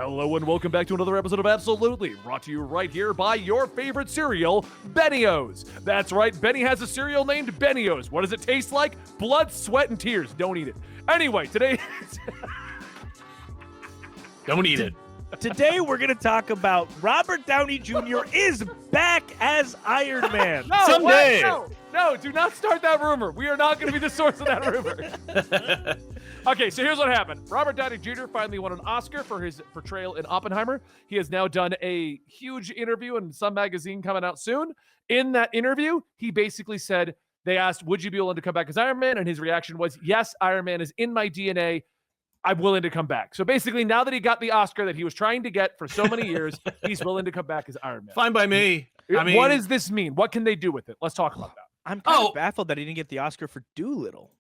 Hello and welcome back to another episode of Absolutely, brought to you right here by your favorite cereal, Benny-O's. That's right, Benny has a cereal named Benny-O's. What does it taste like? Blood, sweat, and tears. Don't eat it. Anyway, today... Don't eat it. Today we're going to talk about Robert Downey Jr. is back as Iron Man. No, Someday. No, do not start that rumor. We are not going to be the source of that rumor. Okay, so here's what happened. Robert Downey Jr. finally won an Oscar for his portrayal in Oppenheimer. He has now done a huge interview in some magazine coming out soon. In that interview, he basically said, they asked, would you be willing to come back as Iron Man? And his reaction was, yes, Iron Man is in my DNA. I'm willing to come back. So basically, now that he got the Oscar that he was trying to get for so many years, he's willing to come back as Iron Man. Fine by me. I mean, what does this mean? What can they do with it? Let's talk about that. I'm kind of baffled that he didn't get the Oscar for Doolittle.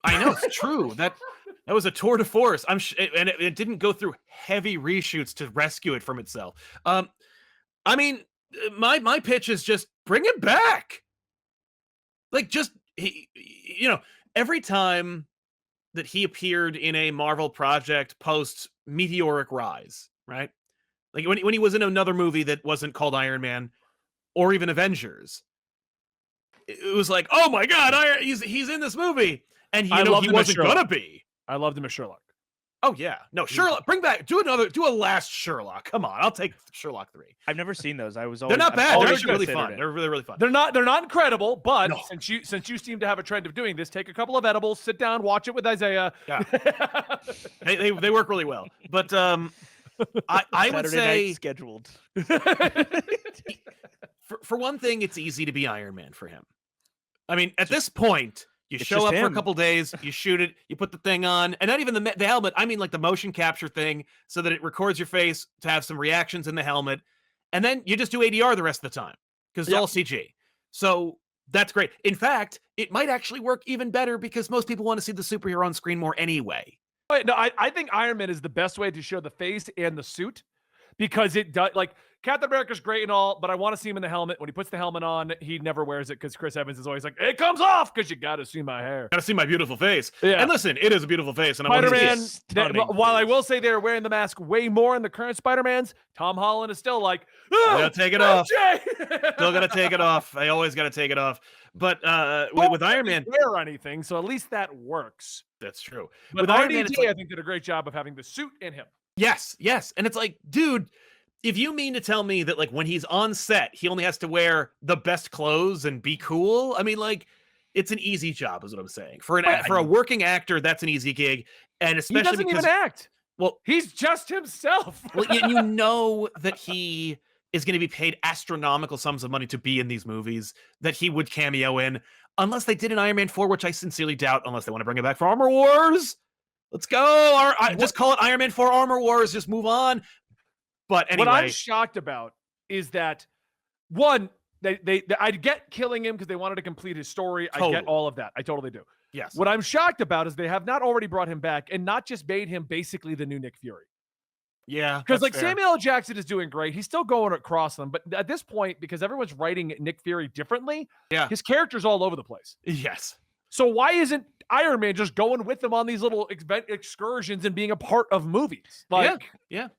I know, it's true. That was a tour de force. And it didn't go through heavy reshoots to rescue it from itself. I mean, my pitch is just bring it back. Like, just every time that he appeared in a Marvel project post meteoric rise, right? Like when he was in another movie that wasn't called Iron Man or even Avengers, it was like, oh my God, he's in this movie, and he wasn't gonna be. I loved him as Sherlock. Oh yeah, no, Sherlock. Bring back, do a last Sherlock. Come on, I'll take Sherlock 3. I've never seen those. They're not bad. They're actually really fun. They're really fun. They're not incredible, but no. since you seem to have a trend of doing this, take a couple of edibles, sit down, watch it with Isaiah. Yeah, they work really well. But I would say scheduled. For one thing, it's easy to be Iron Man for him. I mean, at this point, you show up for a couple days, you shoot it, you put the thing on, and not even the helmet. I mean, like the motion capture thing, so that it records your face to have some reactions in the helmet, and then you just do ADR the rest of the time because it's all CG. So that's great. In fact, it might actually work even better because most people want to see the superhero on screen more anyway. No, I think Iron Man is the best way to show the face and the suit because it does. Like Captain America's great and all, but I want to see him in the helmet. When he puts the helmet on, he never wears it because Chris Evans is always like, it comes off because you got to see my hair. Got to see my beautiful face. Yeah. And listen, it is a beautiful face. And Spider-Man, while I will say they're wearing the mask way more in the current Spider-Mans, Tom Holland is still like, gotta take it off. Still got to take it off. I always got to take it off. But with Iron Man, wear anything, so at least that works. That's true. But with Iron Man, I think did a great job of having the suit in him. Yes. And it's like, dude, if you mean to tell me that like when he's on set, he only has to wear the best clothes and be cool, I mean, like, it's an easy job, is what I'm saying. For a working actor, that's an easy gig, and especially he doesn't even act. Well, he's just himself. Well, you know that he is going to be paid astronomical sums of money to be in these movies that he would cameo in, unless they did an Iron Man 4, which I sincerely doubt, unless they want to bring it back for Armor Wars. Let's go. Just call it Iron Man 4 Armor Wars. Just move on. But anyway, what I'm shocked about is that one, I get killing him because they wanted to complete his story. Totally. I get all of that. I totally do. Yes. What I'm shocked about is they have not already brought him back and not just made him basically the new Nick Fury. Yeah. Because like fair. Samuel L. Jackson is doing great. He's still going across them. But at this point, because everyone's writing Nick Fury differently, his character's all over the place. Yes. So why isn't Iron Man just going with them on these little excursions and being a part of movies? Like, yeah.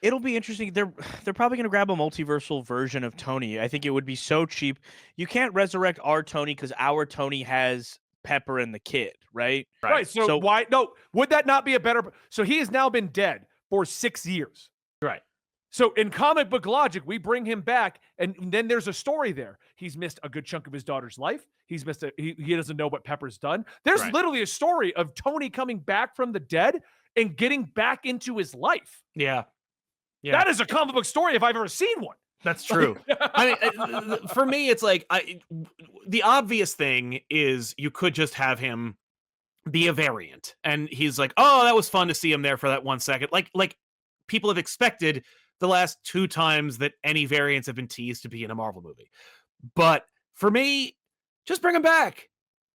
It'll be interesting. They're probably going to grab a multiversal version of Tony. I think it would be so cheap. You can't resurrect our Tony because our Tony has Pepper and the kid, right? Right. So why? No, would that not be a better? So he has now been dead for 6 years. Right. So in comic book logic, we bring him back, and then there's a story there. He's missed a good chunk of his daughter's life. He's missed he doesn't know what Pepper's done. There's literally a story of Tony coming back from the dead and getting back into his life. Yeah. That is a comic book story if I've ever seen one. That's true. I mean, for me, it's like the obvious thing is you could just have him be a variant, and he's like, "Oh, that was fun to see him there for that 1 second." Like people have expected the last 2 times that any variants have been teased to be in a Marvel movie. But for me, just bring him back.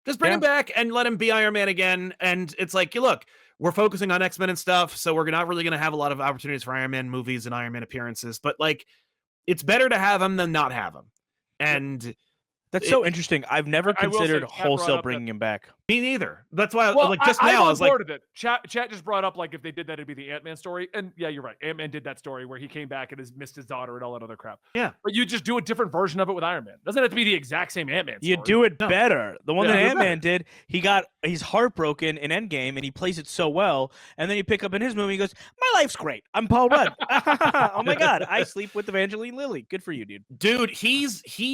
Just bring him back and let him be Iron Man again. And it's like, look, we're focusing on X-Men and stuff, so we're not really going to have a lot of opportunities for Iron Man movies and Iron Man appearances. But like, it's better to have him than not have him. And that's so interesting. I've never considered wholesale bringing him back. Me neither. That's why, Well, like, just I'm now, I on was like, board with it. Chat just brought up like if they did that, it'd be the Ant-Man story. And yeah, you're right. Ant-Man did that story where he came back and missed his daughter and all that other crap. yeah. But you just do a different version of it with Iron Man. Doesn't have to be the exact same Ant-Man story. You do it No. better. The one Yeah, that do it Ant-Man did, he's heartbroken in Endgame, and he plays it so well. And then you pick up in his movie, he goes, "My life's great. I'm Paul Rudd. Oh my god, I sleep with Evangeline Lilly. Good for you, dude." Dude, he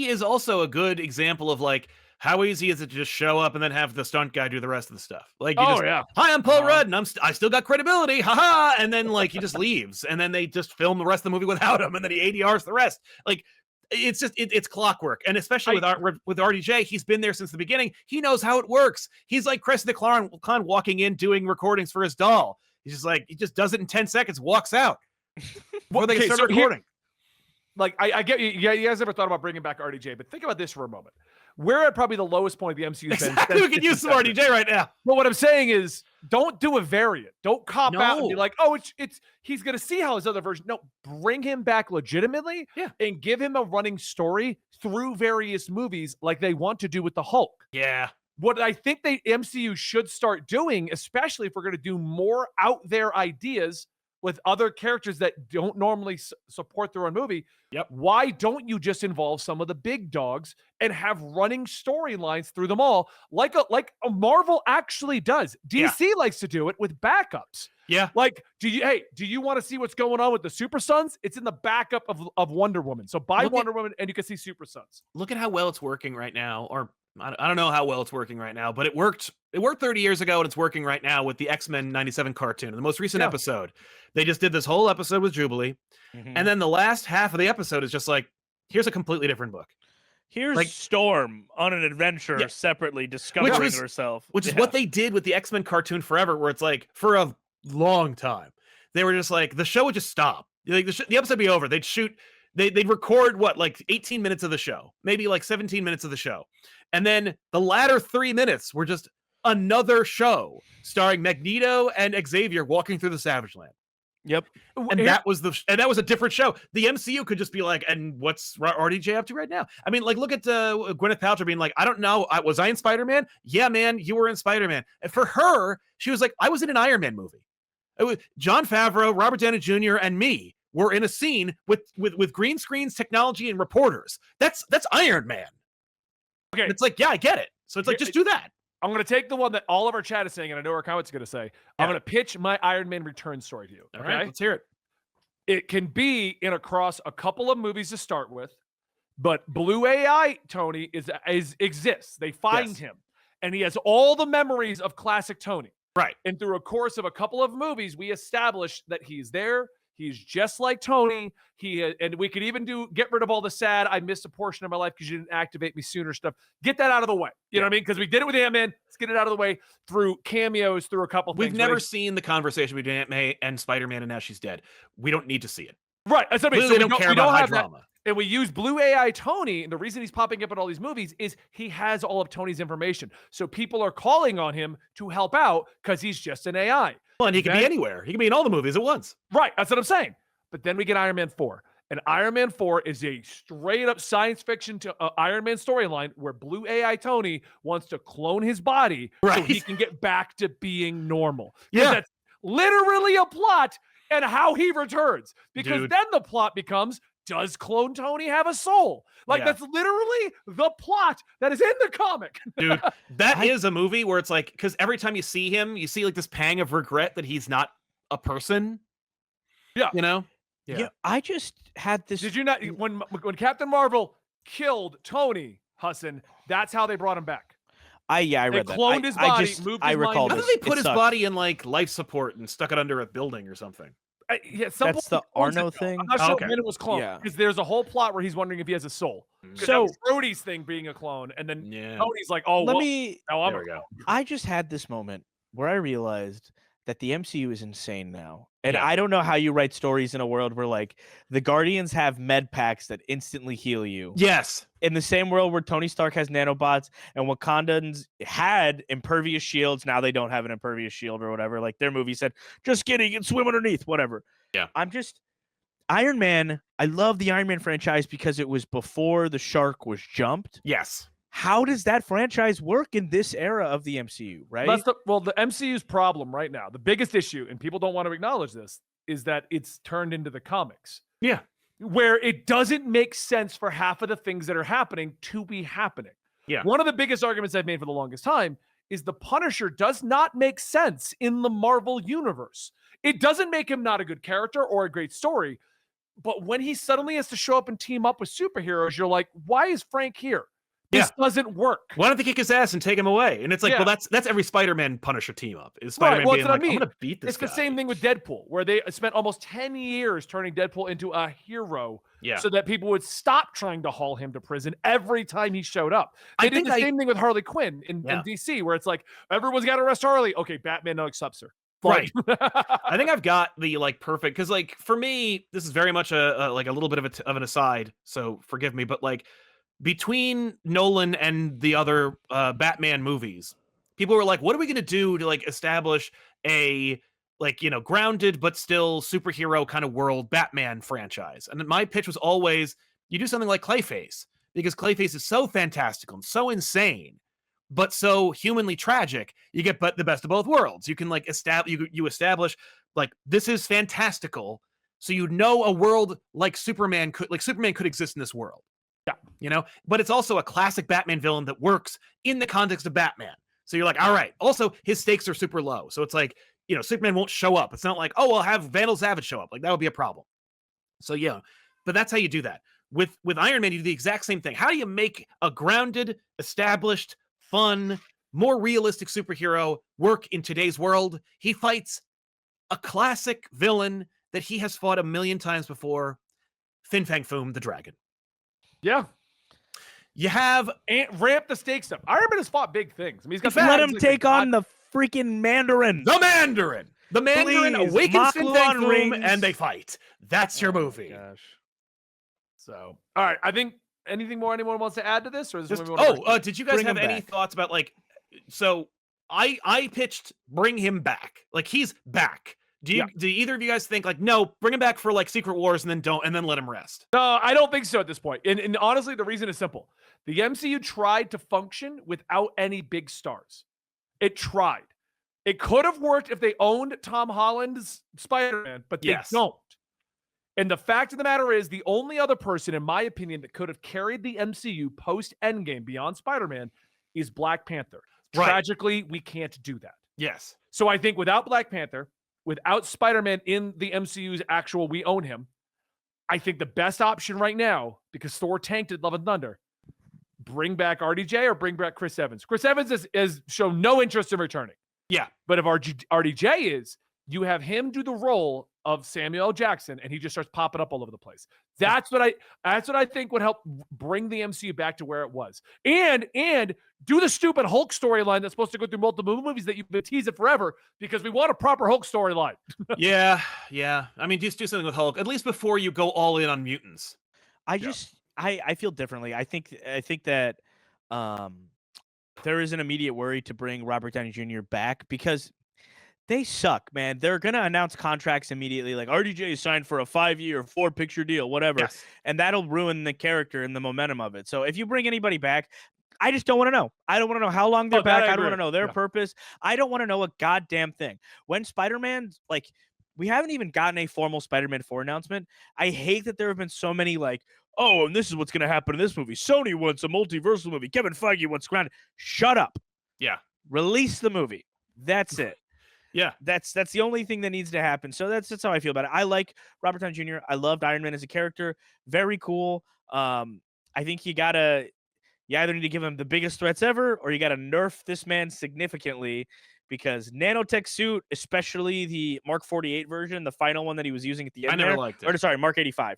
is also a good example of like how easy is it to just show up and then have the stunt guy do the rest of the stuff. Like, you just, yeah. hi, I'm Paul Rudd, and I still got credibility, haha. And then like he just leaves, and then they just film the rest of the movie without him, and then he ADRs the rest. Like, it's just it's clockwork, and especially with RDJ, he's been there since the beginning. He knows how it works. He's like Cressida Khan walking in doing recordings for his doll. He's just like, he just does it in 10 seconds, walks out before they can start recording. Like, I get you. Yeah, you guys ever thought about bringing back RDJ? But think about this for a moment. We're at probably the lowest point of the MCU's been. Exactly. We could use some RDJ right now. But what I'm saying is, don't do a variant. Don't cop out and be No. like, oh, it's he's gonna see how his other version. No, bring him back legitimately, Yeah. and give him a running story through various movies, like they want to do with the Hulk. Yeah. What I think the MCU should start doing, especially if we're going to do more out there ideas with other characters that don't normally support their own movie. Yep. Why don't you just involve some of the big dogs and have running storylines through them all, like a Marvel actually does? DC likes to do it with backups. Yeah. Like, do you want to see what's going on with the Super Sons? It's in the backup of Wonder Woman. So buy Wonder Woman and you can see Super Sons. Look at how well it's working right now, or I don't know how well it's working right now, but it worked 30 years ago, and it's working right now with the X-Men 97 cartoon. In the most recent episode, they just did this whole episode with Jubilee, and then the last half of the episode is just like, here's a completely different book. Here's Like- Storm on an adventure separately discovering herself. Which is what they did with the X-Men cartoon forever, where it's like, for a long time, they were just like, the show would just stop. Like, the episode would be over. They'd record like 18 minutes of the show, maybe like 17 minutes of the show. And then the latter 3 minutes were just another show starring Magneto and Xavier walking through the Savage Land. Yep. And that was a different show. The MCU could just be like, and what's RDJ up to right now? I mean, like, look at Gwyneth Paltrow being like, I don't know. Was I in Spider-Man? Yeah, man, you were in Spider-Man. And for her, she was like, I was in an Iron Man movie. It was Jon Favreau, Robert Downey Jr., and me were in a scene with green screens, technology, and reporters. That's Iron Man. Okay. And it's like, yeah, I get it. So it's like, just do that. I'm going to take the one that all of our chat is saying, and I know our comments are going to say. I'm going to pitch my Iron Man return story to you. All right, let's hear it. It can be in across a couple of movies to start with, but Blue AI Tony exists. They find him, and he has all the memories of classic Tony. Right. And through a course of a couple of movies, we established that he's there. He's just like Tony. And we could even get rid of all the sad, I missed a portion of my life because you didn't activate me sooner stuff. Get that out of the way. You know what I mean? Because we did it with Ant-Man. Let's get it out of the way through cameos, through a couple We've things. never seen the conversation between Aunt-May and Spider-Man, and now she's dead. We don't need to see it. Right. That's what I mean. Clearly, they don't care about high drama. And we use Blue AI Tony, and the reason he's popping up in all these movies is he has all of Tony's information. So people are calling on him to help out because he's just an AI. Well, and he can be anywhere. He can be in all the movies at once. Right. That's what I'm saying. But then we get Iron Man 4. And Iron Man 4 is a straight up science fiction to Iron Man storyline where Blue AI Tony wants to clone his body so he can get back to being normal. Yeah. That's literally a plot and how he returns. Because then the plot becomes, does clone Tony have a soul? Like, that's literally the plot that is in the comic. Dude, that is a movie where it's like, because every time you see him, you see like this pang of regret that he's not a person. Yeah. You know? Yeah. I just had this. Did you not, when Captain Marvel killed Tony, Hassan, that's how they brought him back. I read that. They cloned his body, moved his mind. How did they put his body in like life support and stuck it under a building or something? That's the Arno thing. I'm not sure when it was cloned because there's a whole plot where he's wondering if he has a soul. So Brody's thing being a clone, and then Tony's like, "Oh, there we go." I just had this moment where I realized that the MCU is insane now. And I don't know how you write stories in a world where like the Guardians have med packs that instantly heal you. Yes. In the same world where Tony Stark has nanobots and Wakandans had impervious shields. Now they don't have an impervious shield or whatever. Like their movie said, just kidding, you can swim underneath, whatever. Yeah. Iron Man. I love the Iron Man franchise because it was before the shark was jumped. Yes. how does that franchise work in this era of the MCU, right? That's the MCU's problem right now. The biggest issue, and people don't want to acknowledge this, is that it's turned into the comics. Yeah. Where it doesn't make sense for half of the things that are happening to be happening. Yeah. One of the biggest arguments I've made for the longest time is the Punisher does not make sense in the Marvel universe. It doesn't make him not a good character or a great story, but when he suddenly has to show up and team up with superheroes, you're like, why is Frank here? This doesn't work. Why don't they kick his ass and take him away? And it's like, well, that's every Spider-Man Punisher team up. Is Spider-Man being like, I'm gonna beat this guy. It's the same thing with Deadpool, where they spent almost 10 years turning Deadpool into a hero so that people would stop trying to haul him to prison every time he showed up. They did the same thing with Harley Quinn in DC, where it's like, everyone's got to arrest Harley. Okay, Batman now accepts her. Right. I think I've got the perfect, because for me, this is very much a little bit of an aside, so forgive me, but between Nolan and the other Batman movies, people were like, what are we going to do to establish a grounded but still superhero kind of world Batman franchise? And my pitch was always, you do something like Clayface, because Clayface is so fantastical and so insane, but so humanly tragic. You get the best of both worlds. You can establish this is fantastical, so a world like Superman could exist in this world. Yeah, but it's also a classic Batman villain that works in the context of Batman. So you're like, all right. Also, his stakes are super low. So it's like, Superman won't show up. It's not like, oh, I'll have Vandal Savage show up. That would be a problem. So yeah, but that's how you do that. With Iron Man, you do the exact same thing. How do you make a grounded, established, fun, more realistic superhero work in today's world? He fights a classic villain that he has fought a million times before, Fin Fang Foom, the dragon. Yeah. You have ramp the stakes up. Iron Man has fought big things. I mean, let him take on the freaking Mandarin. The Mandarin awakens Fin Fang Foom and they fight. That's your movie. Gosh. So, all right. I think anything more anyone wants to add to this, or is this did you guys have any thoughts about so I pitched bring him back. He's back. Do either of you guys think no, bring him back for Secret Wars and then let him rest? No, I don't think so at this point. And honestly, the reason is simple. The MCU tried to function without any big stars. It tried. It could have worked if they owned Tom Holland's Spider-Man, but they don't. And the fact of the matter is, the only other person, in my opinion, that could have carried the MCU post-Endgame beyond Spider-Man is Black Panther. Right. Tragically, we can't do that. Yes. So I think without Black Panther, without Spider-Man in the MCU's actual we own him, I think the best option right now, because Thor tanked at Love and Thunder, bring back RDJ or bring back Chris Evans. Chris Evans has shown no interest in returning. Yeah. But if RDJ is, you have him do the role of Samuel L. Jackson, and he just starts popping up all over the place. That's what I think would help bring the MCU back to where it was. And do the stupid Hulk storyline that's supposed to go through multiple movies that you've been teasing forever, because we want a proper Hulk storyline. Yeah. I mean, just do something with Hulk, at least before you go all in on mutants. I feel differently. I think that there is an immediate worry to bring Robert Downey Jr. back, because they suck, man. They're going to announce contracts immediately, like RDJ is signed for a 5-year, 4-picture deal, whatever. Yes. And that'll ruin the character and the momentum of it. So if you bring anybody back, I just don't want to know. I don't want to know how long they're back. I don't want to know their purpose. I don't want to know a goddamn thing. When Spider-Man, we haven't even gotten a formal Spider-Man 4 announcement. I hate that there have been so many oh, and this is what's going to happen in this movie. Sony wants a multiversal movie. Kevin Feige wants grounded. Shut up. Yeah. Release the movie. That's it. Yeah. That's the only thing that needs to happen. So that's how I feel about it. I like Robert Downey Jr. I loved Iron Man as a character. Very cool. I think you either need to give him the biggest threats ever, or you got to nerf this man significantly, because nanotech suit, especially the Mark 48 version, the final one that he was using at the end. I never liked it. Or sorry, Mark 85.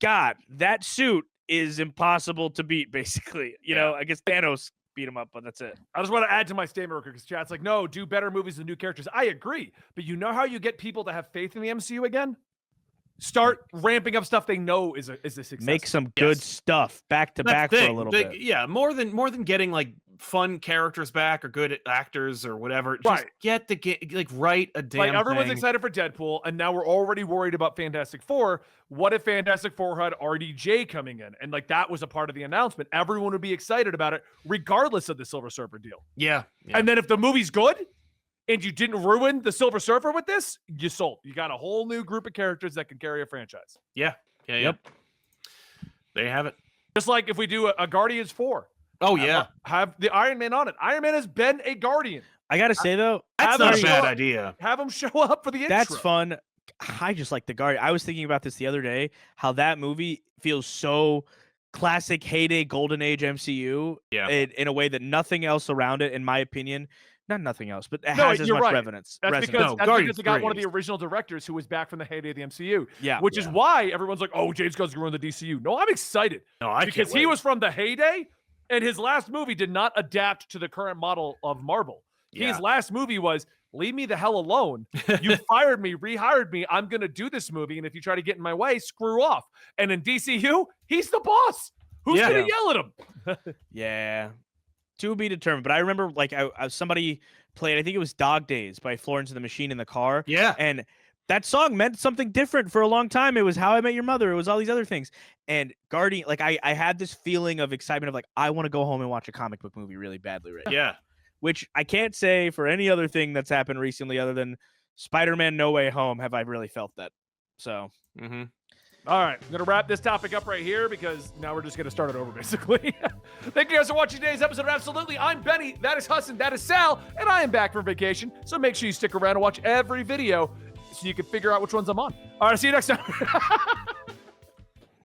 God, that suit is impossible to beat, basically. You know, I guess Thanos beat him up, but that's it. I just want to add to my statement real quick, because chat's like, no, do better movies with new characters. I agree. But you know how you get people to have faith in the MCU again? start ramping up stuff they know is a success. Make some good stuff back to back for a little bit. Yeah, more than getting like fun characters back or good actors or whatever. Just write a damn like everyone's thing. excited for Deadpool, and now we're already worried about Fantastic Four. What if Fantastic Four had RDJ coming in, and like that was a part of the announcement? Everyone would be excited about it, regardless of the Silver Surfer deal. Yeah. And then if the movie's good, and you didn't ruin the Silver Surfer with this, you sold. You got a whole new group of characters that can carry a franchise. Yeah. There you have it. Just like if we do a Guardians 4. Oh, yeah. Have the Iron Man on it. Iron Man has been a Guardian. I got to say, though, that's not a bad idea. Have him show up for the intro. That's fun. I just like the Guardian. I was thinking about this the other day, how that movie feels so classic heyday golden age MCU in a way that nothing else around it, in my opinion, not nothing else, but it has as much resonance. That's because they got one of the original directors who was back from the heyday of the MCU. Yeah. Which is why everyone's like, oh, James Gunn's going to the DCU. No, I'm excited. No, because he was from the heyday, and his last movie did not adapt to the current model of Marvel. Yeah. His last movie was, leave me the hell alone. You fired me, rehired me. I'm going to do this movie, and if you try to get in my way, screw off. And in DCU, he's the boss. Who's going to yell at him? Yeah. To be determined. But I remember like somebody played, I think it was Dog Days by Florence and the Machine in the car. Yeah. And that song meant something different for a long time. It was How I Met Your Mother. It was all these other things. And Guardian, like I had this feeling of excitement of like, I want to go home and watch a comic book movie really badly right now. Yeah. Which I can't say for any other thing that's happened recently other than Spider-Man No Way Home have I really felt that. So. All right, I'm going to wrap this topic up right here because now we're just going to start it over, basically. Thank you guys for watching today's episode of Absolutely. I'm Benny, that is Hassan, that is Sal, and I am back from vacation. So make sure you stick around and watch every video so you can figure out which ones I'm on. All right, see you next time.